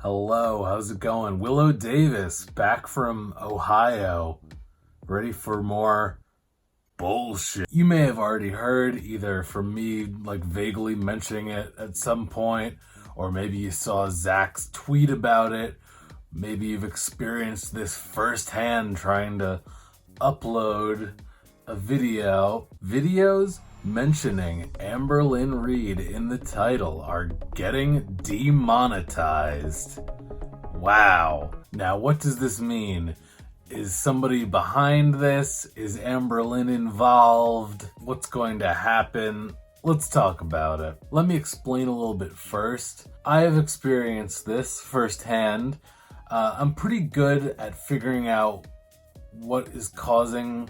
Hello, how's it going? WiLLo Davis, back from Ohio, ready for more bullshit. You may have already heard either from me, like vaguely mentioning it at some point, or maybe you saw Zach's tweet about it. Maybe you've experienced this firsthand trying to upload a video. Videos mentioning Amberlynn Reid in the title are getting demonetized. Wow. Now, what does this mean? Is somebody behind this? Is Amberlynn involved? What's going to happen? Let's talk about it. Let me explain a little bit first. I have experienced this firsthand. I'm pretty good at figuring out what is causing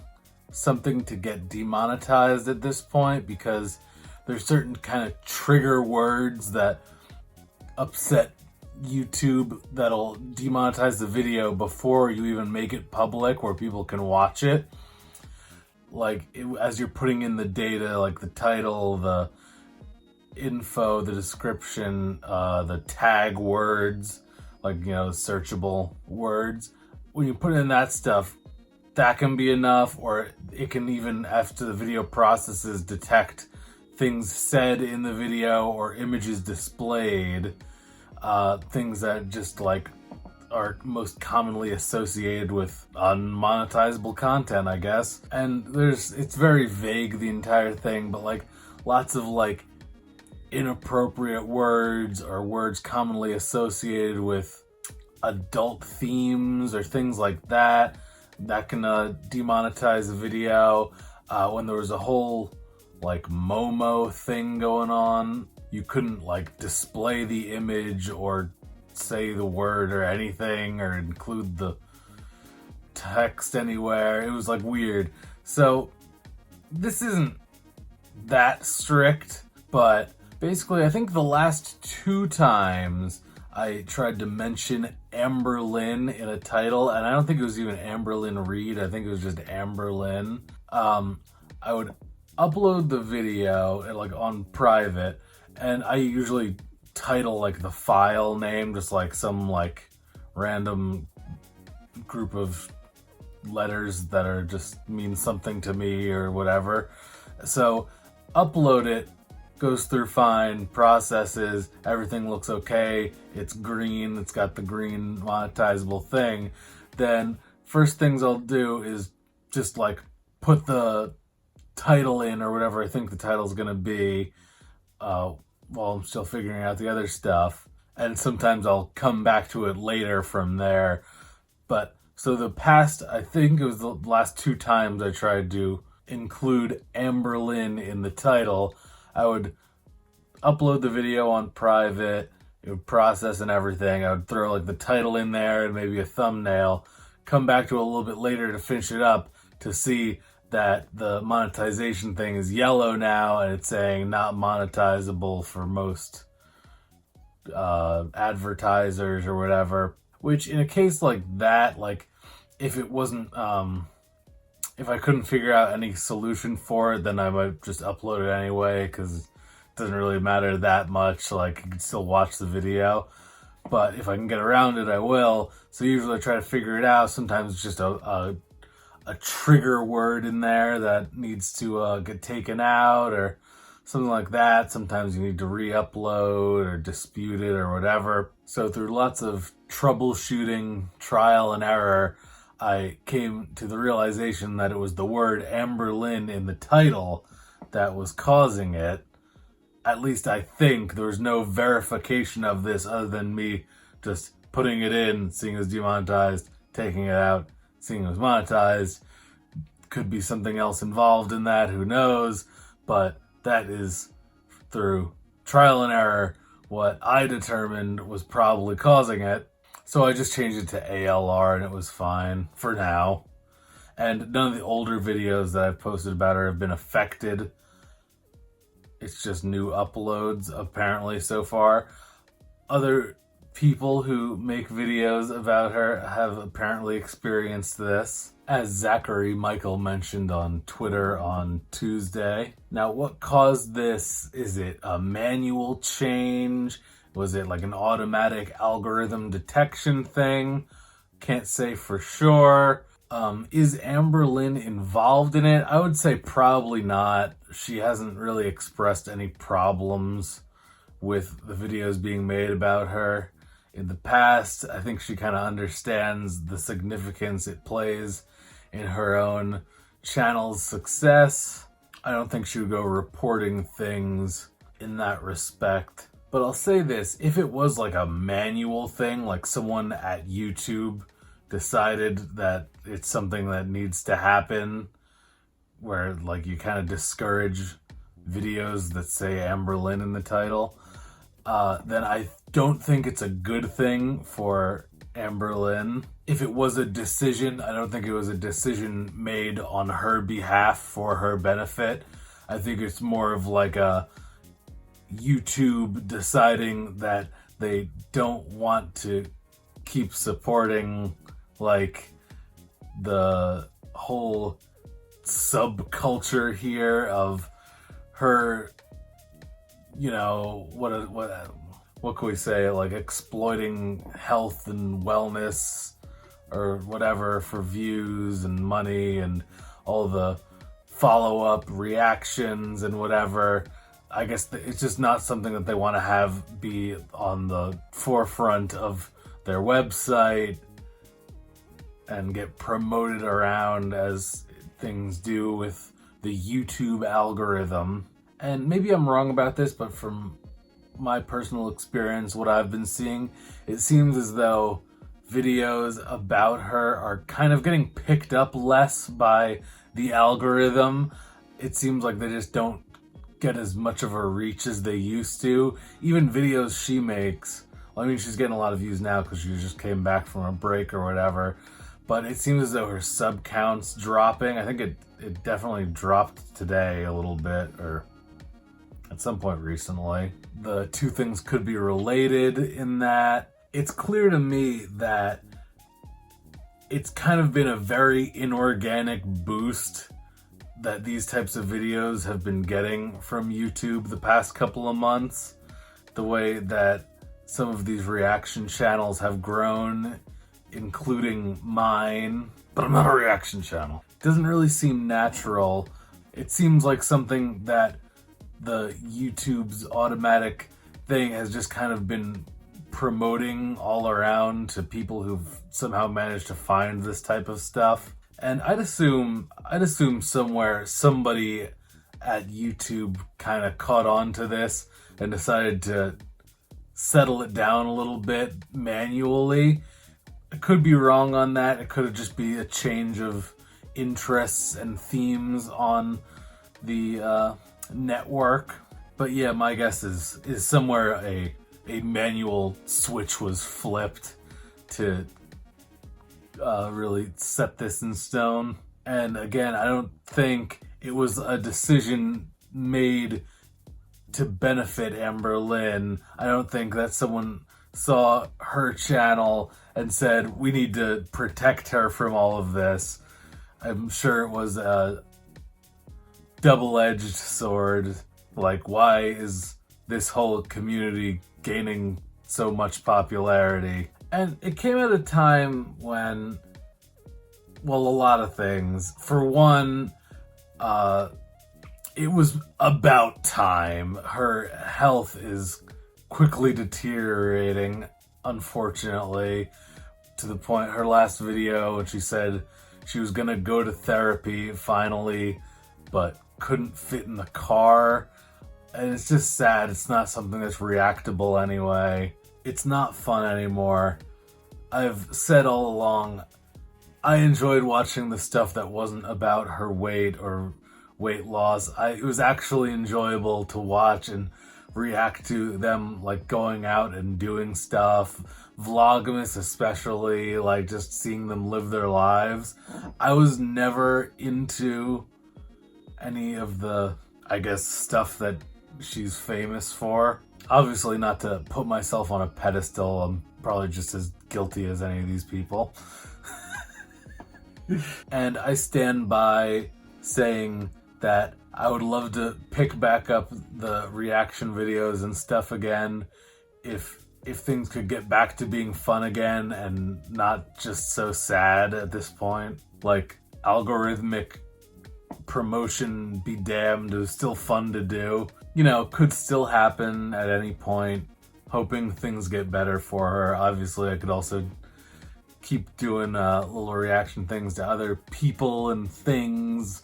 something to get demonetized at this point, because there's certain kind of trigger words that upset YouTube that'll demonetize the video before you even make it public where people can watch it. As you're putting in the data, like the title, the info, the description, the tag words, searchable words. When you put in that stuff, that can be enough, or it can even, after the video processes, detect things said in the video or images displayed, things that just are most commonly associated with unmonetizable content, I guess. And it's very vague, the entire thing, but lots of inappropriate words or words commonly associated with adult themes or things like that can demonetize a video. When there was a whole Momo thing going on, you couldn't display the image or say the word or anything or include the text anywhere. It was weird. So this isn't that strict, but basically I think the last 2 times I tried to mention Amberlynn in a title, and I don't think it was even Amberlynn Reid. I think it was just Amberlynn. I would upload the video on private, and I usually title the file name just some random group of letters that are just mean something to me or whatever. So upload it. Goes through fine, processes, everything looks okay, it's green, it's got the green monetizable thing. Then first things I'll do is just put the title in, or whatever I think the title's gonna be, while I'm still figuring out the other stuff. And sometimes I'll come back to it later from there. But so I think it was the last 2 times I tried to include Amberlynn in the title, I would upload the video on private, it would process and everything. I would throw the title in there and maybe a thumbnail, come back to it a little bit later to finish it up to see that the monetization thing is yellow now and it's saying not monetizable for most advertisers or whatever. Which in a case like that, if it wasn't, if I couldn't figure out any solution for it, then I might just upload it anyway, because it doesn't really matter that much. You can still watch the video. But if I can get around it, I will. So usually I try to figure it out. Sometimes it's just a trigger word in there that needs to get taken out or something like that. Sometimes you need to re-upload or dispute it or whatever. So through lots of troubleshooting, trial and error, I came to the realization that it was the word Amberlynn in the title that was causing it. At least I think. There was no verification of this other than me just putting it in, seeing it was demonetized, taking it out, seeing it was monetized. Could be something else involved in that, who knows? But that is, through trial and error, what I determined was probably causing it. So I just changed it to ALR and it was fine for now. And none of the older videos that I've posted about her have been affected. It's just new uploads, apparently, so far. Other people who make videos about her have apparently experienced this, as Zachary Michael mentioned on Twitter on Tuesday. Now, what caused this? Is it a manual change? Was it like an automatic algorithm detection thing? Can't say for sure. Is Amberlynn involved in it? I would say probably not. She hasn't really expressed any problems with the videos being made about her in the past. I think she kind of understands the significance it plays in her own channel's success. I don't think she would go reporting things in that respect. But I'll say this, if it was like a manual thing, like someone at YouTube decided that it's something that needs to happen, where like you kind of discourage videos that say Amberlynn in the title, then I don't think it's a good thing for Amberlynn. If it was a decision, I don't think it was a decision made on her behalf for her benefit. I think it's more of like a YouTube deciding that they don't want to keep supporting like the whole subculture here of her, you know, what can we say, like exploiting health and wellness or whatever for views and money and all the follow-up reactions and whatever. I guess it's just not something that they want to have be on the forefront of their website and get promoted around as things do with the YouTube algorithm. And maybe I'm wrong about this, but from my personal experience, what I've been seeing, it seems as though videos about her are kind of getting picked up less by the algorithm. It seems like they just don't get as much of a reach as they used to. Even videos she makes, well, I mean, she's getting a lot of views now because she just came back from a break or whatever, but it seems as though her sub count's dropping. I think it definitely dropped today a little bit, or at some point recently. The two things could be related in that it's clear to me that it's kind of been a very inorganic boost that these types of videos have been getting from YouTube the past couple of months. The way that some of these reaction channels have grown, including mine, but I'm not a reaction channel. It doesn't really seem natural. It seems like something that the YouTube's automatic thing has just kind of been promoting all around to people who've somehow managed to find this type of stuff. And I'd assume somewhere somebody at YouTube kind of caught on to this and decided to settle it down a little bit manually. I could be wrong on that. It could just be a change of interests and themes on the network. But yeah, my guess is somewhere a manual switch was flipped to really set this in stone. And again, I don't think it was a decision made to benefit Amberlynn. I don't think that someone saw her channel and said, we need to protect her from all of this. I'm sure it was a double-edged sword. Like, why is this whole community gaining so much popularity? And it came at a time when, well, a lot of things. For one, it was about time. Her health is quickly deteriorating, unfortunately, to the point, her last video, when she said she was gonna go to therapy finally, but couldn't fit in the car. And it's just sad. It's not something that's reactable anyway. It's not fun anymore. I've said all along, I enjoyed watching the stuff that wasn't about her weight or weight loss. It was actually enjoyable to watch and react to them, like going out and doing stuff. Vlogmas especially, like just seeing them live their lives. I was never into any of the, I guess, stuff that she's famous for. Obviously not to put myself on a pedestal, I'm probably just as guilty as any of these people. And I stand by saying that I would love to pick back up the reaction videos and stuff again if things could get back to being fun again and not just so sad at this point. Like, algorithmic promotion be damned, it was still fun to do. You know, could still happen at any point. Hoping things get better for her. Obviously, I could also keep doing little reaction things to other people and things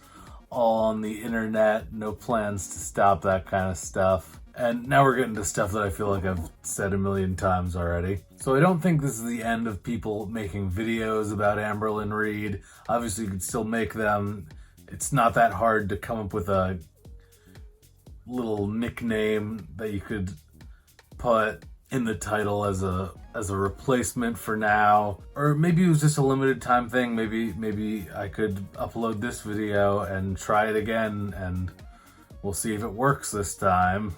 all on the internet. No plans to stop that kind of stuff. And now we're getting to stuff that I feel like I've said a million times already. So I don't think this is the end of people making videos about Amberlynn Reid. Obviously, you could still make them. It's not that hard to come up with a little nickname that you could put in the title as a replacement for now. Or maybe it was just a limited time thing. Maybe I could upload this video and try it again, and we'll see if it works this time.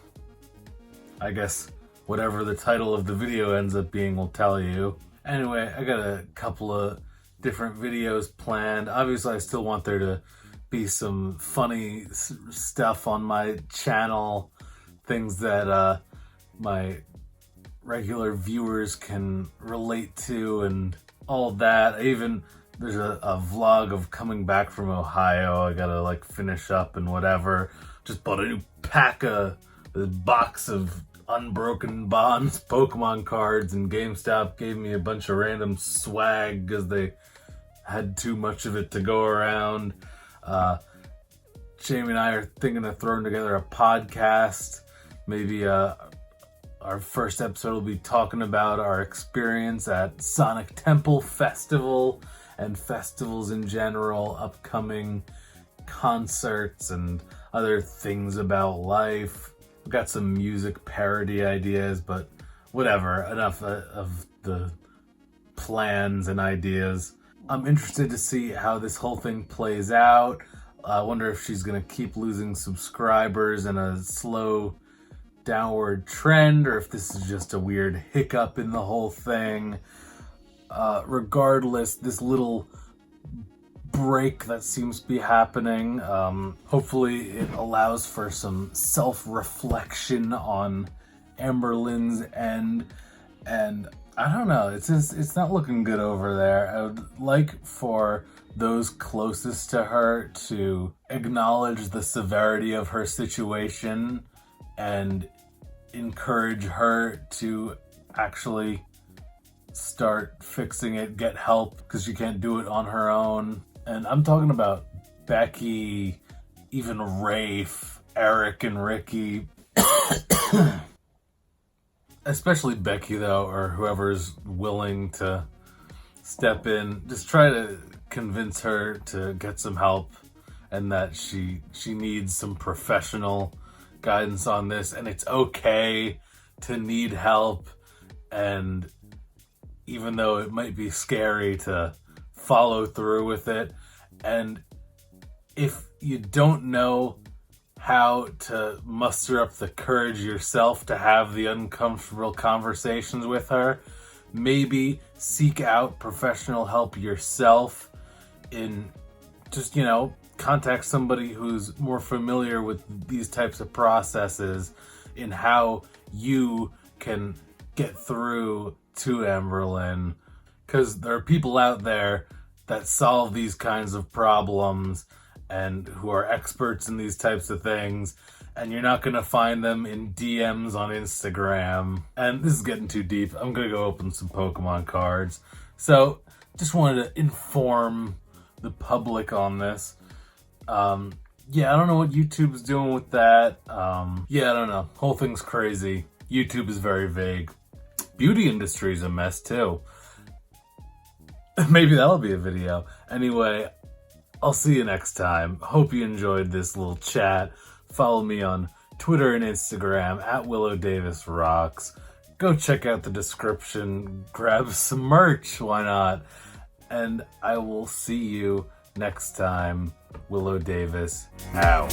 I guess whatever the title of the video ends up being will tell you. Anyway, I got a couple of different videos planned. Obviously, I still want there to be some funny stuff on my channel, things that my regular viewers can relate to and all that. There's a vlog of coming back from Ohio. I gotta like finish up and whatever. Just bought a new box of Unbroken Bonds Pokemon cards, and GameStop gave me a bunch of random swag because they had too much of it to go around. Jamie and I are thinking of throwing together a podcast. Maybe our first episode will be talking about our experience at Sonic Temple Festival and festivals in general, upcoming concerts and other things about life. I've got some music parody ideas, but whatever, enough of the plans and ideas. I'm interested to see how this whole thing plays out. I wonder if she's going to keep losing subscribers in a slow downward trend, or if this is just a weird hiccup in the whole thing. Regardless, this little break that seems to be happening, hopefully it allows for some self-reflection on Amberlynn's end, and I don't know, it's not looking good over there. I would like for those closest to her to acknowledge the severity of her situation and encourage her to actually start fixing it, get help, because she can't do it on her own. And I'm talking about Becky, even Rafe, Eric and Ricky. Especially Becky, though, or whoever's willing to step in. Just try to convince her to get some help and that she needs some professional guidance on this. And it's okay to need help. And even though it might be scary, to follow through with it. And if you don't know how to muster up the courage yourself to have the uncomfortable conversations with her, maybe seek out professional help yourself. In just, contact somebody who's more familiar with these types of processes in how you can get through to Amberlynn. Because there are people out there that solve these kinds of problems and who are experts in these types of things, and you're not going to find them in DMs on Instagram. And this is getting too deep. I'm going to go open some Pokemon cards. So just wanted to inform the public on this. I don't know what YouTube's doing with that. I don't know. Whole thing's crazy. YouTube is very vague. Beauty industry's a mess too. Maybe that'll be a video. Anyway, I'll see you next time. Hope you enjoyed this little chat. Follow me on Twitter and Instagram at WiLLo Davis Rocks. Go check out the description. Grab some merch. Why not? And I will see you next time. WiLLo Davis out.